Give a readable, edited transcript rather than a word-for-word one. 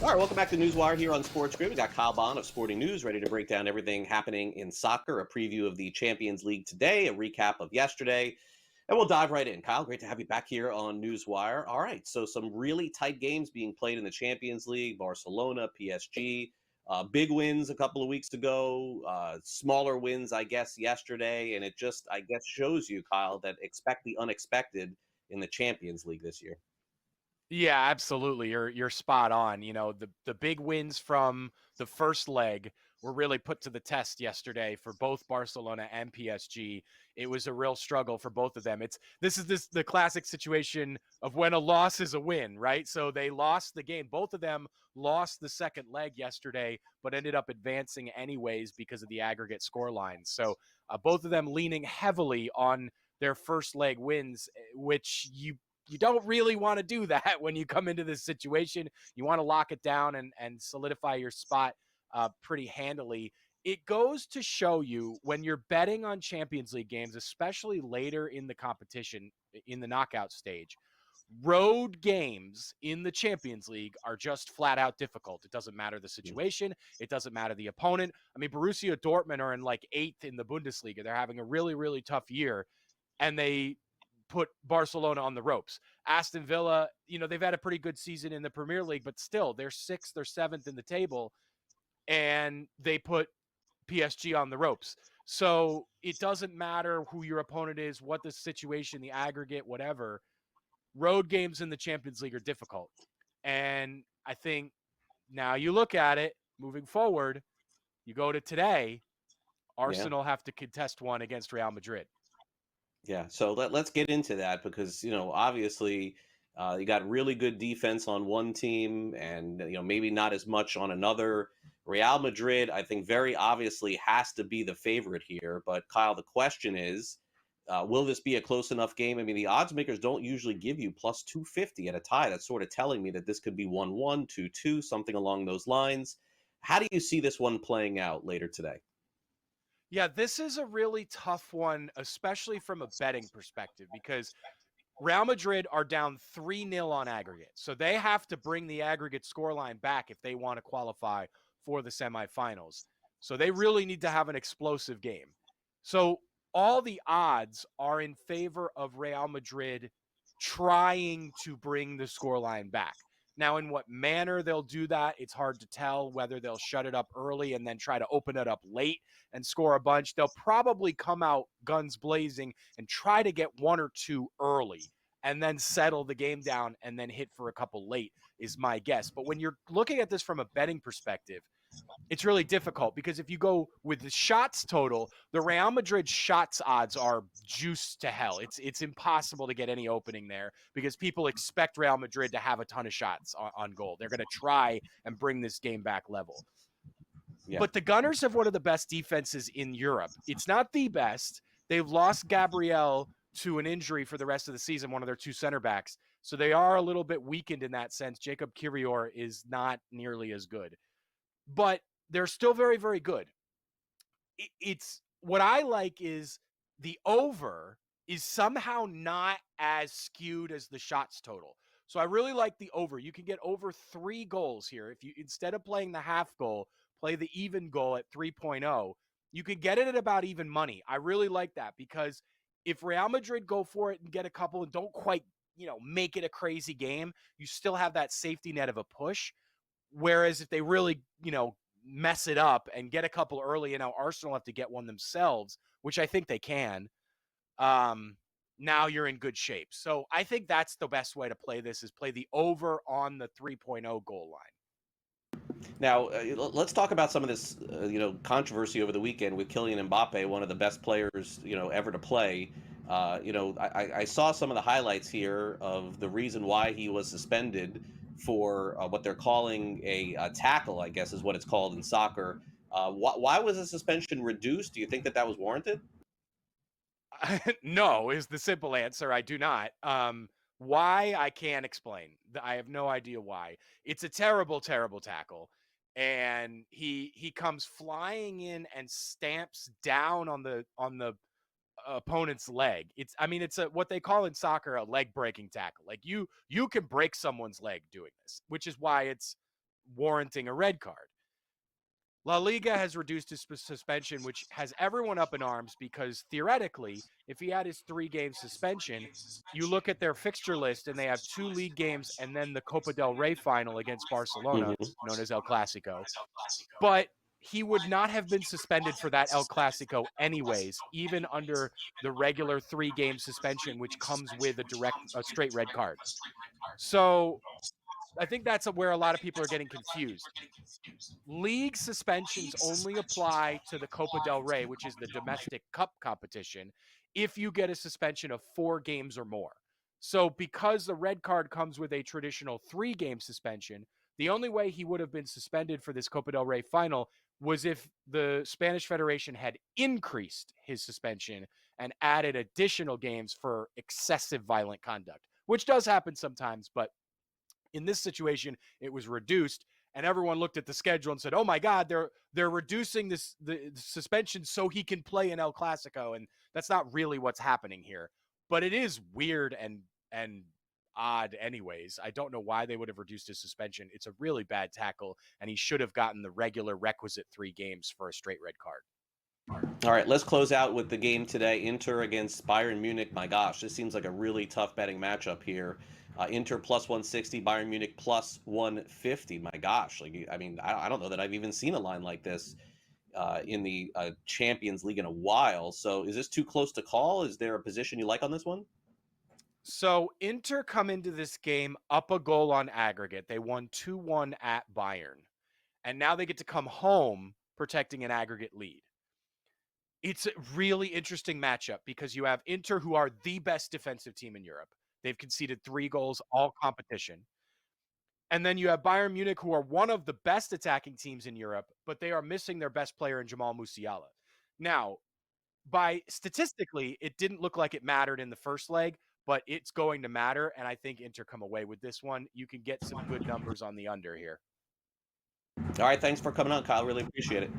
All right, welcome back to NewsWire here on SportsGrid. We got Kyle Bond of Sporting News ready to break down everything happening in soccer, a preview of the Champions League today, a recap of yesterday, and we'll dive right in. Kyle, great to have you back here on NewsWire. All right, so some really tight games being played in the Champions League, Barcelona, PSG, big wins a couple of weeks ago, smaller wins, I guess, yesterday, and it just, I guess, shows you, Kyle, that expect the unexpected in the Champions League this year. Yeah, absolutely. You're spot on. You know, the big wins from the first leg were really put to the test yesterday for both Barcelona and PSG. It was a real struggle for both of them. This is the classic situation of when a loss is a win, right? So they lost the game. Both of them lost the second leg yesterday, but ended up advancing anyways because of the aggregate score lines. So both of them leaning heavily on their first leg wins, which you don't really want to do that when you come into this situation. You want to lock it down and solidify your spot pretty handily. It goes to show you when you're betting on Champions League games, especially later in the competition, in the knockout stage, road games in the Champions League are just flat out difficult. It doesn't matter the situation. It doesn't matter the opponent. I mean, Borussia Dortmund are in like 8th in the Bundesliga. They're having a really, really tough year, and they put Barcelona on the ropes. Aston Villa, you know, they've had a pretty good season in the Premier League, but still they're 6th or 7th in the table, and they put PSG on the ropes. So it doesn't matter who your opponent is, what the situation, the aggregate, whatever. Road games in the Champions League are difficult. And I think now you look at it moving forward, you go to today, Yeah. Arsenal have to contest one against Real Madrid. Yeah, so let's get into that because obviously you got really good defense on one team, and maybe not as much on another. Real Madrid, I think, very obviously has to be the favorite here. But Kyle, the question is, will this be a close enough game? I mean, the odds makers don't usually give you plus 250 at a tie. That's sort of telling me that this could be 1-1, 2-2, something along those lines. How do you see this one playing out later today? Yeah, this is a really tough one, especially from a betting perspective, because Real Madrid are down 3-0 on aggregate. So they have to bring the aggregate scoreline back if they want to qualify for the semifinals. So they really need to have an explosive game. So all the odds are in favor of Real Madrid trying to bring the scoreline back. Now, in what manner they'll do that, it's hard to tell. Whether they'll shut it up early and then try to open it up late and score a bunch. They'll probably come out guns blazing and try to get one or two early and then settle the game down and then hit for a couple late is my guess. But when you're looking at this from a betting perspective, it's really difficult because if you go with the shots total, the Real Madrid shots odds are juiced to hell. It's impossible to get any opening there because people expect Real Madrid to have a ton of shots on goal. They're going to try and bring this game back level. Yeah. But the Gunners have one of the best defenses in Europe. It's not the best. They've lost Gabriel to an injury for the rest of the season, one of their two center backs. So they are a little bit weakened in that sense. Jacob Kiwior is not nearly as good. But they're still very, very good. It's what I like is the over is somehow not as skewed as the shots total. So I really like the over. You can get over 3 goals here. If you, instead of playing the half goal, play the even goal at 3.0, you can get it at about even money. I really like that because if Real Madrid go for it and get a couple and don't quite, make it a crazy game, you still have that safety net of a push. Whereas if they really, mess it up and get a couple early, and now Arsenal have to get one themselves, which I think they can, now you're in good shape. So I think that's the best way to play this is play the over on the 3.0 goal line. Now, let's talk about some of this, controversy over the weekend with Kylian Mbappe, one of the best players, ever to play. I saw some of the highlights here of the reason why he was suspended for what they're calling a tackle, I guess is what it's called in soccer. Why was the suspension reduced? Do you think that was warranted? No, is the simple answer. I do not. Why? I can't explain. I have no idea why. It's a terrible, terrible tackle. And he comes flying in and stamps down on the opponent's leg. It's what they call in soccer a leg breaking tackle. Like you can break someone's leg doing this, which is why it's warranting a red card. La Liga has reduced his suspension, which has everyone up in arms because theoretically, if he had his 3-game suspension, you look at their fixture list and they have 2 league games and then the Copa del Rey final against Barcelona, Mhm. known as El Clasico. But he would not have been suspended for that El Clasico anyways, even under the regular 3-game suspension, which comes with a straight red card. So I think that's where a lot of people are getting confused. League suspensions only apply to the Copa del Rey, which is the domestic cup competition, if you get a suspension of 4 games or more. So, because the red card comes with a traditional 3-game suspension, the only way he would have been suspended for this Copa del Rey final was if the Spanish Federation had increased his suspension and added additional games for excessive violent conduct, which does happen sometimes, but in this situation, it was reduced, and everyone looked at the schedule and said, "Oh my God, they're reducing the suspension so he can play in El Clasico," and that's not really what's happening here. But it is weird and odd, anyways. I don't know why they would have reduced his suspension. It's a really bad tackle, and he should have gotten the regular requisite 3 games for a straight red card. All right, let's close out with the game today. Inter against Bayern Munich. My gosh, this seems like a really tough betting matchup here. Inter plus 160, Bayern Munich plus 150. My gosh, like I mean, I don't know that I've even seen a line like this in the Champions League in a while. So is this too close to call? Is there a position you like on this one? So Inter come into this game up a goal on aggregate. They won 2-1 at Bayern. And now they get to come home protecting an aggregate lead. It's a really interesting matchup because you have Inter, who are the best defensive team in Europe. They've conceded 3 goals all competition. And then you have Bayern Munich, who are one of the best attacking teams in Europe, but they are missing their best player in Jamal Musiala. Now, by statistically, it didn't look like it mattered in the first leg, but it's going to matter. And I think Inter come away with this one. You can get some good numbers on the under here. All right, thanks for coming on, Kyle. Really appreciate it.